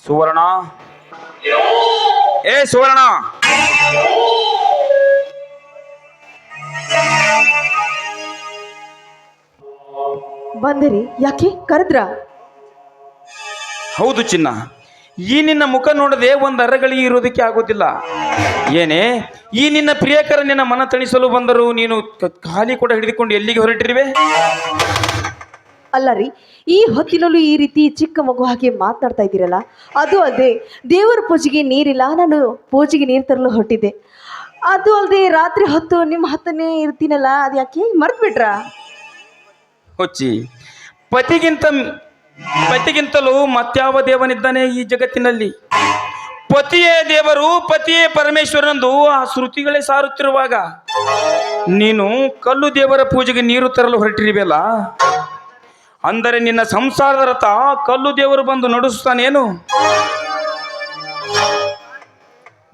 ಸುವರ್ಣ, ಏ ಸುವರ್ಣ, ಬಂದಿರಿ? ಯಾಕೆ ಕರೆದ್ರ? ಹೌದು ಚಿನ್ನ, ಈ ನಿನ್ನ ಮುಖ ನೋಡದೆ ಒಂದು ಅರಗಳಿಗೆ ಇರೋದಕ್ಕೆ ಆಗೋದಿಲ್ಲ. ಏನೇ ಈ ನಿನ್ನ ಪ್ರಿಯಕರ ನಿನ್ನ ಮನ ತಣಿಸಲು ಬಂದರು, ನೀನು ಖಾಲಿ ಕೂಡ ಹಿಡಿದುಕೊಂಡು ಎಲ್ಲಿಗೆ ಹೊರಟಿರುವೆ? ಅಲ್ಲ ರೀ, ಈ ಹೊತ್ತಿನಲ್ಲೂ ಈ ರೀತಿ ಚಿಕ್ಕ ಮಗು ಹಾಗೆ ಮಾತನಾಡ್ತಾ ಇದ್ದೀರಲ್ಲ, ಅದು ಅಲ್ಲದೆ ದೇವರ ಪೂಜೆಗೆ ನೀರಿಲ್ಲ, ನಾನು ಪೂಜೆಗೆ ನೀರು ತರಲು ಹೊರಟಿದ್ದೆ. ಅದು ಅಲ್ಲದೆ ರಾತ್ರಿ ಹೊತ್ತು ನಿಮ್ಮ ಹತ್ತನೇ ಇರ್ತೀನಲ್ಲ, ಅದು ಯಾಕೆ ಮರ್ತು ಬಿಟ್ರಾ? ಹೊಚ್ಚಿ, ಪತಿಗಿಂತಲೂ ಮತ್ಯಾವ ದೇವನಿದ್ದಾನೆ ಈ ಜಗತ್ತಿನಲ್ಲಿ? ಪತಿಯೇ ದೇವರು, ಪತಿಯೇ ಪರಮೇಶ್ವರನೆಂದು ಆ ಶ್ರುತಿಗಳೇ ಸಾರುತ್ತಿರುವಾಗ ನೀನು ಕಲ್ಲು ದೇವರ ಪೂಜೆಗೆ ನೀರು ತರಲು ಹೊರಟಿರುವೆಲ್ಲ, ಅಂದರೆ ನಿನ್ನ ಸಂಸಾರದ ರಥ ಕಲ್ಲು ದೇವರು ಬಂದು ನಡೆಸುತ್ತಾನೇನು?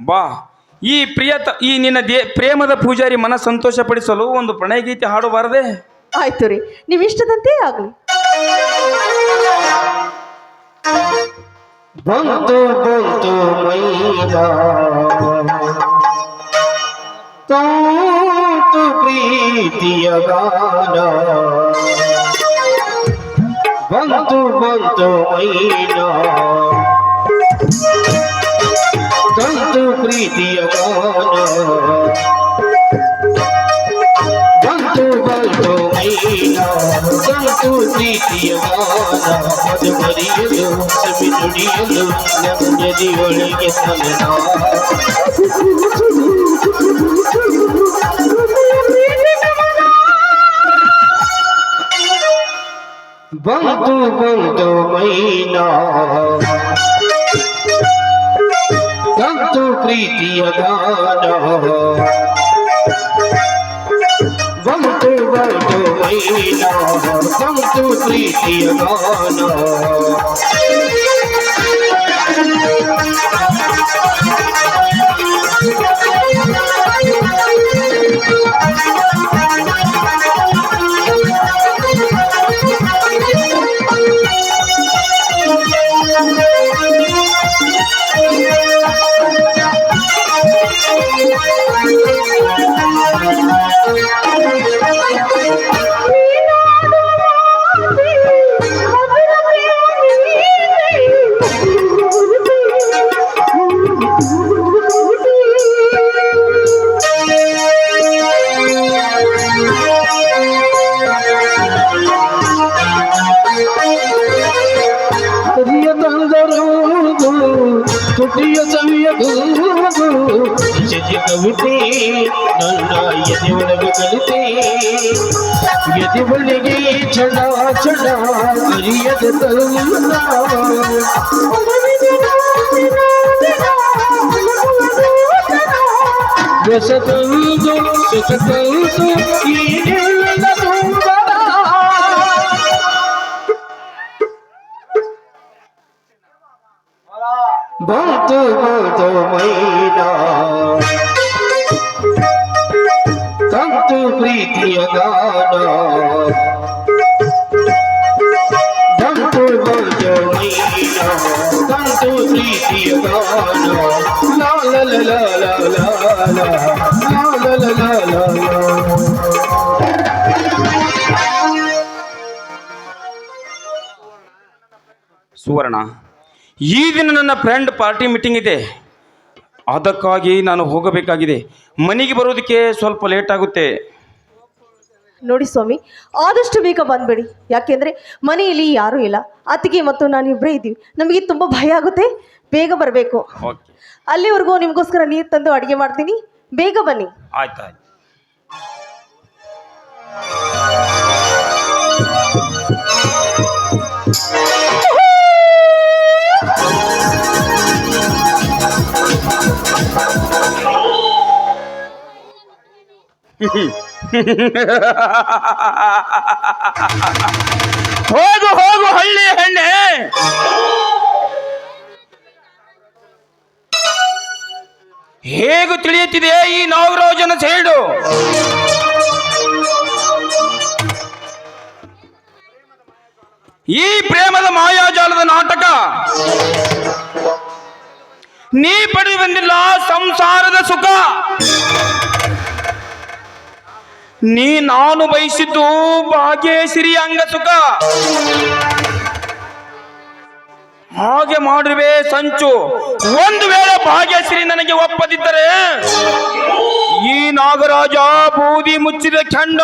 ಬಾ, ಈ ನಿನ್ನ ಪ್ರೇಮದ ಪೂಜಾರಿ ಮನ ಸಂತೋಷಪಡಿಸಲು ಒಂದು ಪ್ರಣಯ ಗೀತೆ ಹಾಡಬಾರದೆ? ಆಯ್ತು ರೀ, ನೀವು ಇಷ್ಟದಂತೆ ಆಗಲಿ. ಬಂತು ಬಂತು ಮೈನಾ ತಾತು ಪ್ರೀತಿಯ ಗಾನ, ಬಂತು ಬಂತು ಮೈನಾ ತಂತು ಪ್ರೀತಿಯ ಗಾನ, ಬಂತು ಬಂತು ಮೈನಾ ತಂತು ಪ್ರೀತಿಯ ಗಾನ, ಅದು ಮರೆಯಲು ಸವಿ ನುಡಿಯಲು ನೆಮ್ಮದಿಯೊಳಗೆ ತಲೆನ. ಬಂತು ಬಂತು ಮೈನಾ ತಂತು ಪ್ರೀತಿಯ ಗಾನ, ಬಂತು ಬಂತು ಮೈನಾ ತಂತು ಪ್ರೀತಿಯ ಗಾನ. ತುಟಿಯ ಸವಿಯ ಗೂಗು ಜಜಿ ಕವಿತೆ ನನ್ನ ಎದೆ ಒಳಗೆ ಕಲಿತೆ, ಎದೆ ಬಳಿಗೆ ಚಡ ಚಡ ಅರಿಯದ ತರುಣ, ರಸತಂದು ಸುಖತಂದು ಈ ಬಂತು ಬಂತು ಮೈನಾ ತಂತು ಪ್ರೀತಿಯ ಗಾನ, ಬಂತು ಬಂತು ಮೈನಾ ತಂತು ಪ್ರೀತಿಯ ಗಾನ. ಲಾ ಲಾ ಲಾ ಲಾ ಲಾ ಲಾ ಲಾ ಲಾ ಲಾ ಲಾ. ಸುವರ್ಣ, ಈ ದಿನ ನನ್ನ ಫ್ರೆಂಡ್ ಪಾರ್ಟಿ ಮೀಟಿಂಗ್ ಇದೆ, ಅದಕ್ಕಾಗಿ ನಾನು ಹೋಗಬೇಕಾಗಿದೆ. ಮನೆಗೆ ಬರೋದಕ್ಕೆ ಸ್ವಲ್ಪ ಲೇಟ್ ಆಗುತ್ತೆ. ನೋಡಿ ಸ್ವಾಮಿ, ಆದಷ್ಟು ಬೇಗ ಬಂದ್ಬೇಡಿ, ಯಾಕೆಂದರೆ ಮನೆಯಲ್ಲಿ ಯಾರೂ ಇಲ್ಲ, ಅತ್ತಿಗೆ ಮತ್ತು ನಾನು ಇಬ್ಬರೇ ಇದ್ದೀವಿ, ನಮಗೆ ತುಂಬ ಭಯ ಆಗುತ್ತೆ. ಬೇಗ ಬರಬೇಕು. ಅಲ್ಲಿವರೆಗೂ ನಿಮಗೋಸ್ಕರ ನೀರು ತಂದು ಅಡುಗೆ ಮಾಡ್ತೀನಿ, ಬೇಗ ಬನ್ನಿ. ಆಯ್ತಾಯ್ತು. ಹೋಗು ಹೋಗು ಹಳ್ಳಿ ಹೆಣ್ಣೆ, ಹೇಗೂ ತಿಳಿಯುತ್ತಿದೆ ಈ ನಾಗರಾಜನ ಸೇಡು. ಈ ಪ್ರೇಮದ ಮಾಯಾಜಾಲದ ನಾಟಕ ನೀ ಪಡೆದು ಬಂದಿಲ್ಲ ಸಂಸಾರದ ಸುಖ. ನಾನು ಬಯಸಿದ್ದು ಭಾಗ್ಯಶ್ರೀ ಅಂಗ ಸುಖ. ಹಾಗೆ ಮಾಡಿರುವೆ ಸಂಚು. ಒಂದು ವೇಳೆ ಭಾಗ್ಯಶ್ರೀ ನನಗೆ ಒಪ್ಪದಿದ್ದರೆ ಈ ನಾಗರಾಜ ಬೂದಿ ಮುಚ್ಚಿದ ಖಂಡ